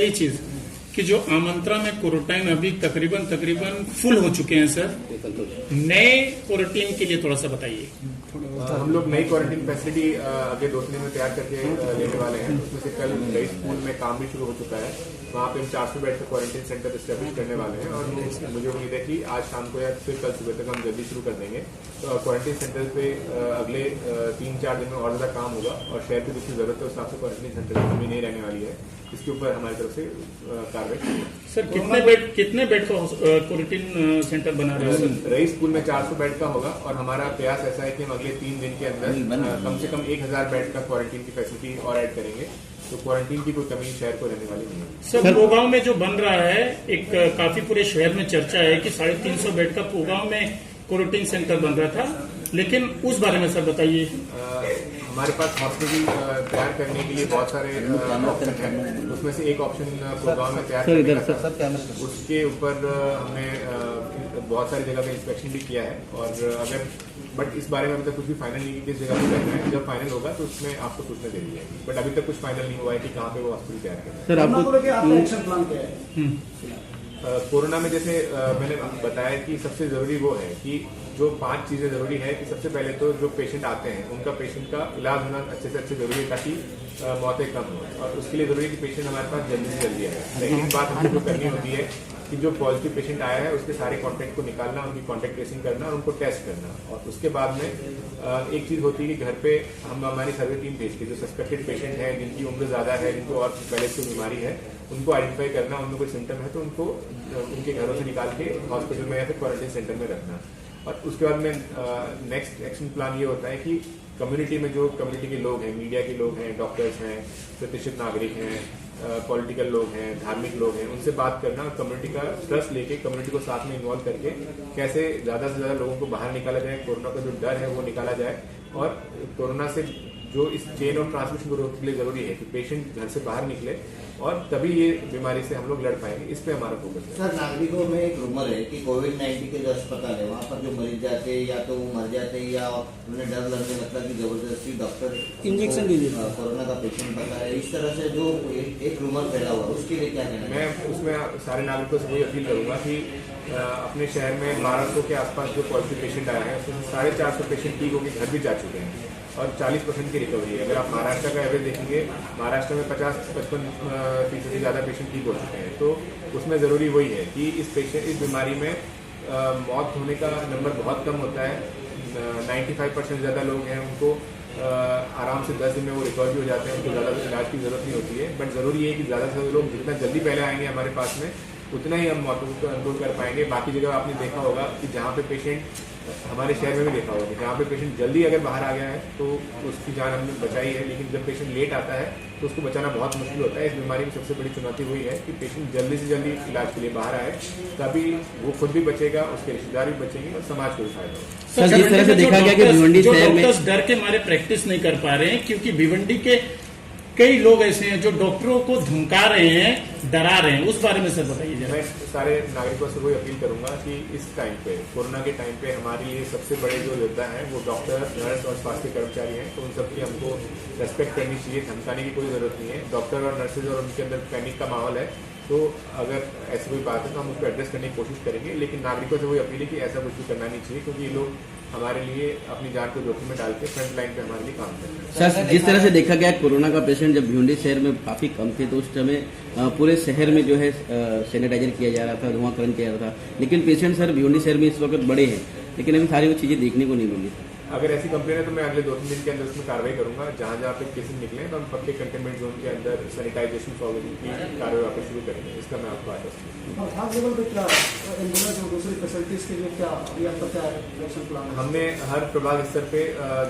पहली चीज कि जो आमंत्रण में क्वारंटाइन अभी तकरीबन फुल हो चुके हैं सर, नए क्वारंटीन के लिए थोड़ा सा बताइए। हम लोग नई क्वारंटीन फैसिलिटी अगले 2 दिन में तैयार करके लेने वाले हैं। उसमें से कल नई स्कूल में काम भी शुरू हो चुका है। वहाँ पे हम 400 बेड का क्वारंटीन सेंटर स्टैब्लिश करने वाले हैं और मुझे उम्मीद है कि आज शाम को या फिर कल सुबह तक हम जल्दी शुरू कर देंगे। तो क्वारंटीन सेंटर पे अगले 3-4 दिन में और ज्यादा काम होगा और शहर की जितनी जरूरत है उस हिसाब से क्वारंटीन सेंटर की कमी नहीं रहने वाली है। इसके ऊपर हमारी तरफ से कार्रवाई। सर कितने बेड का क्वारंटीन सेंटर बना रहे हैं? रई स्कूल में 400 बेड का होगा और हमारा प्रयास ऐसा है कि हम अगले 3 दिन के अंदर कम से कम 1000 बेड का क्वारंटीन की फैसिलिटी और ऐड करेंगे। तो क्वारंटीन की कोई कमी शहर को रहने वाली नहीं है। सर पोगांव में जो बन रहा है, एक काफी पूरे शहर में चर्चा है कि 350 बेड का पोगांव में क्वारंटीन सेंटर बन रहा था, लेकिन उस बारे में सर बताइए। हमारे पास हॉस्पिटल तैयार करने के लिए बहुत सारे ऑप्शन हैं। उसमें से एक ऑप्शन गुड़गांव में तैयार करने का, उसके ऊपर हमने बहुत सारी जगह पे इंस्पेक्शन भी किया है और अगर बट इस बारे में अभी तक कुछ भी फाइनल नहीं किस जगह पे करना है। जब फाइनल होगा तो उसमें आपको सूचना दे दी जाएगी, बट अभी तक कुछ फाइनल नहीं हुआ है कि कहाँ पे वो हॉस्पिटल तैयार करना है। सर आपका एक्शन प्लान क्या है? कोरोना में जैसे मैंने बताया कि सबसे जरूरी वो है कि जो 5 चीजें जरूरी है कि सबसे पहले तो जो पेशेंट आते हैं उनका पेशेंट का इलाज होना अच्छे से अच्छे जरूरी है ताकि मौतें कम हो, और उसके लिए जरूरी है कि पेशेंट हमारे पास जल्दी से जल्दी आए। सेकंड बात हमको जो करनी होती है कि जो पॉजिटिव पेशेंट आया है उसके सारे कॉन्टेक्ट को निकालना, उनकी कॉन्टेक्ट ट्रेसिंग करना और उनको टेस्ट करना। और उसके बाद में एक चीज होती है कि घर पे हम हमारी सर्वे टीम भेजती है। जो सस्पेक्टेड पेशेंट है, जिनकी उम्र ज्यादा है, जिनको और पहले से बीमारी है, उनको आइडेंटिफाई करना, उनको कोई सिम्टम है तो उनको उनके घरों से निकाल के हॉस्पिटल में या फिर क्वारंटीन सेंटर में रखना। और उसके बाद में नेक्स्ट एक्शन प्लान ये होता है कि कम्युनिटी में जो कम्युनिटी के लोग हैं, मीडिया के लोग हैं, डॉक्टर्स हैं, प्रतिष्ठित नागरिक हैं, पॉलिटिकल लोग हैं, धार्मिक लोग हैं, उनसे बात करना, कम्युनिटी का ट्रस्ट लेके कम्युनिटी को साथ में इन्वॉल्व करके कैसे ज्यादा से ज्यादा लोगों को बाहर निकाला जाए, कोरोना का जो डर है वो निकाला जाए और कोरोना से जो इस चेन ऑफ ट्रांसमिशन को रोकने के लिए जरूरी है कि पेशेंट घर से बाहर निकले और तभी ये बीमारी से हम लोग लड़ पाएंगे। इस पे हमारा फोकस है। सर नागरिकों में एक रूमर है कि कोविड-19 के जो अस्पताल है वहाँ पर जो मरीज जाते हैं या तो वो मर जाते हैं या उन्हें डर लगने लगता है कि जबरदस्ती डॉक्टर इंजेक्शन दीजिए कोरोना का पेशेंट बता है। इस तरह से जो एक रूमर फैला हुआ उसके लिए क्या कहना है? मैं उसमें सारे नागरिकों से वही अपील करूंगा कि अपने शहर में 1200 के आसपास जो पॉजिटिव पेशेंट आए हैं उसमें 450 पेशेंट ठीक होकर घर भी जा चुके हैं और 40% की रिकवरी है। अगर आप महाराष्ट्र का एवरेज देखेंगे, महाराष्ट्र में 50-55% से ज्यादा पेशेंट ठीक हो चुके हैं। तो उसमें जरूरी वही है कि इस बीमारी में मौत होने का नंबर बहुत कम होता है। 95% ज्यादा लोग हैं उनको आराम से 10 दिन में वो रिकवर भी हो जाते हैं, उनको ज्यादा इलाज की जरूरत नहीं होती है। बट जरूरी है कि ज्यादा से ज्यादा लोग जितना जल्दी पहले आएंगे हमारे पास में उतना ही हम मौतों को कंट्रोल कर पाएंगे। बाकी जगह आपने देखा होगा कि जहाँ पे पेशेंट, हमारे शहर में भी देखा होगा, जहाँ पे पेशेंट जल्दी अगर बाहर आ गया है तो उसकी जान हमने बचाई है, लेकिन जब पेशेंट लेट आता है तो उसको बचाना बहुत मुश्किल होता है। इस बीमारी में सबसे बड़ी चुनौती वही है कि पेशेंट जल्दी से जल्दी इलाज के लिए बाहर आए, तभी वो खुद भी बचेगा, उसके रिश्तेदार भी बचेंगे और समाज को भी फायदा होगा। सर जिस तरह से देखा गया कि भिवंडी शहर में डर के मारे प्रैक्टिस नहीं कर पा रहे हैं, क्योंकि भिवंडी के कई लोग ऐसे हैं जो डॉक्टरों को धमका रहे हैं, डरा रहे हैं, उस बारे में सर बताइए। मैं सारे नागरिकों से वही अपील करूंगा कि इस टाइम पे, कोरोना के टाइम पे हमारे लिए सबसे बड़े जो योद्धा हैं वो डॉक्टर, नर्स और स्वास्थ्य कर्मचारी हैं। तो उन सबकी हमको रेस्पेक्ट करनी चाहिए, धमकाने की कोई जरूरत नहीं है। डॉक्टर और नर्सेज और उनके अंदर पैनिक का माहौल है, तो अगर ऐसी कोई बात है तो हम उसको एड्रेस करने की कोशिश करेंगे। लेकिन नागरिकों से वही अपील है कि ऐसा कुछ भी करना नहीं चाहिए, क्योंकि ये लोग हमारे लिए अपनी जान को जोखिम में डाल के फ्रंट लाइन पे हमारे लिए काम कर रहे हैं। सर जिस तरह से देखा गया कोरोना का पेशेंट जब भिवंडी शहर में काफी कम थे तो उस समय पूरे शहर में जो है सैनिटाइजर किया जा रहा था, धुआंकरण किया जा रहा था, लेकिन पेशेंट सर भिवंडी शहर में इस वक्त बड़े हैं, लेकिन अभी सारी वो चीजें देखने को नहीं मिली। अगर ऐसी कंप्लेन है तो मैं अगले 2-3 दिन के अंदर उसमें कार्रवाई करूंगा। जहां जहां पे केसेस निकले तो हम पक्के कंटेनमेंट जोन के अंदर सैनिटाइजेशन फॉर्मेलिटी की कार्रवाई वापस शुरू करेंगे। इसका मैं आपको आश्वस्त दूंगा। हमने हर प्रभाग स्तर पे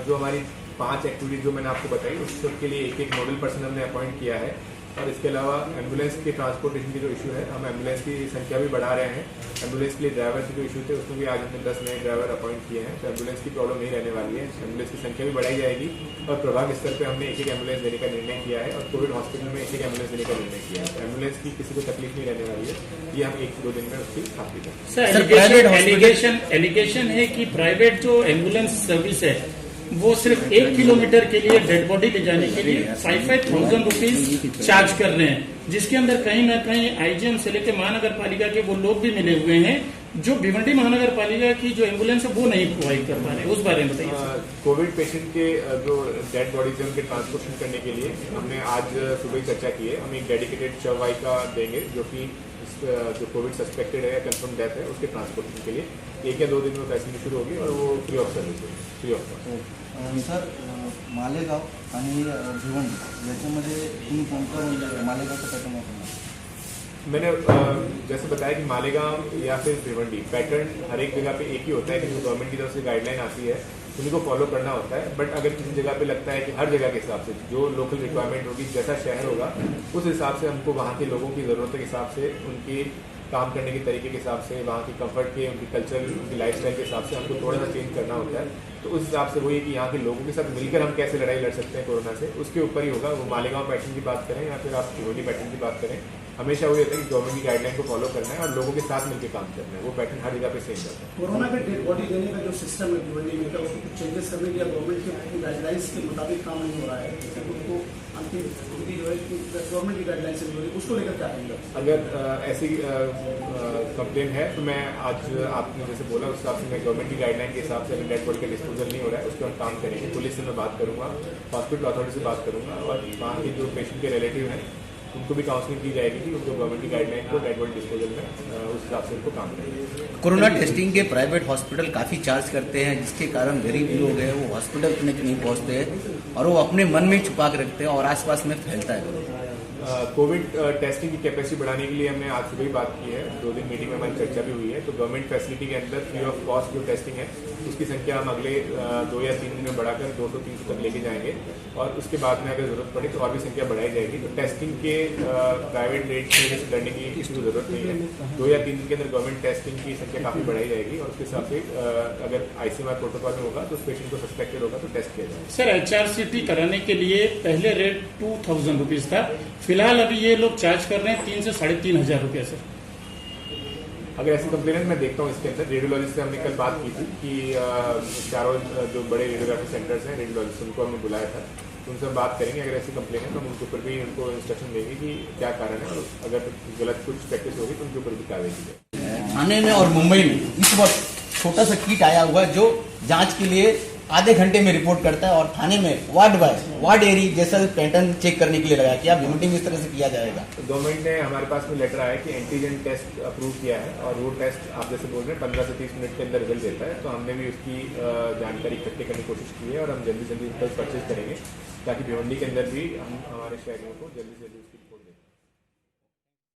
जो हमारी 5 एक्टिविटीज जो मैंने आपको बताई उस सबके लिए एक नोडल पर्सन हमने अपॉइंट किया है। और इसके अलावा एम्बुलेंस के ट्रांसपोर्टेशन की जो इशू है, हम एम्बुलेंस की संख्या भी बढ़ा रहे हैं। एम्बुलेंस के लिए ड्राइवर के जो इशू थे उसमें भी आज हमने 10 नए ड्राइवर अपॉइंट किए हैं। तो एम्बुलेंस की प्रॉब्लम नहीं रहने वाली है, एम्बुलेंस की संख्या भी बढ़ाई जाएगी। और प्रभाग स्तर पे हमने एक एम्बुलेंस देने का निर्णय किया है और कोविड हॉस्पिटल में एक एम्बुलेंस देने का निर्णय किया है। एम्बुलेंस की किसी को तकलीफ नहीं रहने वाली है, ये हम 1-2 दिन में उसकी स्थापित करेंगे। एलिगेशन है कि प्राइवेट जो एम्बुलेंस सर्विस है वो सिर्फ 1 किलोमीटर के लिए डेड बॉडी ले जाने के लिए 5,000 रुपीज चार्ज कर रहे हैं, जिसके अंदर कहीं ना कहीं आईजीएम से लेकर महानगर पालिका के वो लोग भी मिले हुए हैं जो भिवंडी महानगर पालिका की जो एम्बुलेंस है वो नहीं प्रोवाइड कर पा रहे। उस बारे में बताइए। कोविड पेशेंट के जो डेड बॉडीज है उनके ट्रांसपोर्टेशन करने के लिए हमने आज सुबह ही चर्चा की है। हम एक डेडिकेटेड शववाहिका देंगे जो कि जो कोविड सस्पेक्टेड है या कंफर्म डेथ है उसके ट्रांसपोर्टेशन के लिए 1 या 2 दिन में फैसिलिटी शुरू होगी और वो फ्री ऑफ सर्विस होगी, free of cost. Sir Malegaon आणि भिवंडी याच्यामध्ये तुम्ही कोणतं म्हणजे मालेगावचं पॅटर्न वापरणार? मैंने जैसे बताया कि मालेगांव या फिर भिवंडी पैटर्न हर एक जगह पे एक ही होता है कि जो गवर्नमेंट की तरफ से गाइडलाइन आती है उन्हीं को फॉलो करना होता है। बट अगर किसी जगह पे लगता है कि हर जगह के हिसाब से जो लोकल रिक्वायरमेंट होगी, जैसा शहर होगा उस हिसाब से हमको वहाँ के लोगों की ज़रूरत के हिसाब से, उनकी काम करने के तरीके के हिसाब से, वहाँ की कंफर्ट के, उनकी कल्चर, उनकी लाइफस्टाइल के हिसाब से हमको थोड़ा सा चेंज करना होता है। तो उस हिसाब से वही कि यहाँ के लोगों के साथ मिलकर हम कैसे लड़ाई लड़ सकते हैं कोरोना से, उसके ऊपर ही होगा। वो मालेगांव पैटर्न की बात करें या फिर आप भिवंडी पैटर्न की बात करें, हमेशा वही होता है कि गवर्नमेंट की गाइडलाइन को फॉलो करना है और लोगों के साथ मिलकर काम करना है। वो पैटर्न हर जगह पे सेम रहता है। कोरोना में डेड बॉडी देने का जो सिस्टम है भिवंडी में, उसको कुछ चेंजेस करने की या गवर्नमेंट के गाइडलाइंस के मुताबिक काम नहीं हो रहा है, उनको अंतिम विधि जो है गवर्नमेंट की गाइडलाइन से जुड़ी, उसको लेकर क्या कहेंगे? अगर ऐसी कंप्लेन है तो मैं आज आपने जैसे बोला उस हिसाब से मैं गवर्नमेंट की गाइडलाइन के हिसाब से अगर डेड बॉडी का डिस्पोजल नहीं हो रहा है उस पर हम काम करेंगे। पुलिस से मैं बात करूंगा, हॉस्पिटल अथॉरिटी से बात करूंगा और वहाँ के जो पेशेंट के रिलेटिव हैं उनको भी काउंसलिंग की जाएगी कि उनको गवर्नमेंट की गाइडलाइन को डेड बॉडी डिस्पोजल में उस हिसाब से उनको काम करेंगे। कोरोना टेस्टिंग के प्राइवेट हॉस्पिटल काफ़ी चार्ज करते हैं, जिसके कारण गरीब लोग हैं वो हॉस्पिटल तक नहीं पहुंचते हैं और वो अपने मन में छुपा के रखते हैं और आसपास में फैलता है। कोविड टेस्टिंग की कैपेसिटी बढ़ाने के लिए हमने आज सुबह ही बात की है, 2 दिन मीटिंग में हमारी चर्चा भी हुई है। तो गवर्नमेंट फैसिलिटी के अंदर फ्री ऑफ कॉस्ट जो टेस्टिंग है उसकी संख्या हम अगले 2 या 3 दिन में बढ़ाकर 200-300 तक लेके जाएंगे और उसके बाद में अगर जरूरत पड़े तो और भी संख्या बढ़ाई जाएगी। तो टेस्टिंग के प्राइवेट रेट से लड़ने की इसकी जरूरत नहीं है। 2 या 3 दिन के अंदर गवर्नमेंट टेस्टिंग की संख्या काफी बढ़ाई जाएगी और उसके हिसाब से अगर ICMR प्रोटोकॉल में होगा तो उस पेशेंट को सस्पेक्टेड होगा तो टेस्ट किया जाएगा। सर HRCT कराने के लिए पहले रेट 2,000 रुपीज था, फिलहाल अभी ये लोग चार्ज कर रहे हैं 3 से 3,500 रुपया। सर अगर ऐसी कंप्लेन मैं देखता हूँ इसके अंदर, रेडियोलॉजिस्ट से हमने कल बात की थी कि चारों जो बड़े रेडियोग्राफी सेंटर्स हैं रेडियोलॉजिस्ट उनको हमने बुलाया था, तो उनसे हम बात करेंगे। अगर ऐसी कंप्लेन है तो हम उनके ऊपर भी उनको इंस्ट्रक्शन देंगे कि क्या कारण है और अगर गलत कुछ प्रैक्टिस होगी तो उनके ऊपर भी कार्रवाई की जाए। थाने में और मुंबई में इस वक्त छोटा सा किट आया हुआ है जो जांच के लिए आधे घंटे में रिपोर्ट करता है और थाने में वार्ड बाय वार्ड एरिया जैसा पैटर्न चेक करने के लिए लगाया कि आप भिवंडी में इस तरह से किया जाएगा। तो गवर्नमेंट ने हमारे पास में लेटर आया कि एंटीजन टेस्ट अप्रूव किया है और वो टेस्ट आप जैसे बोल रहे हैं 15 से 30 मिनट के अंदर रिजल्ट देता है। तो हमने भी उसकी जानकारी इकट्ठी करने की कोशिश की है और हम जल्दी जल्दी परचेज करेंगे ताकि भिवंडी के अंदर भी हम हमारे शहरियों को जल्दी से जल्दी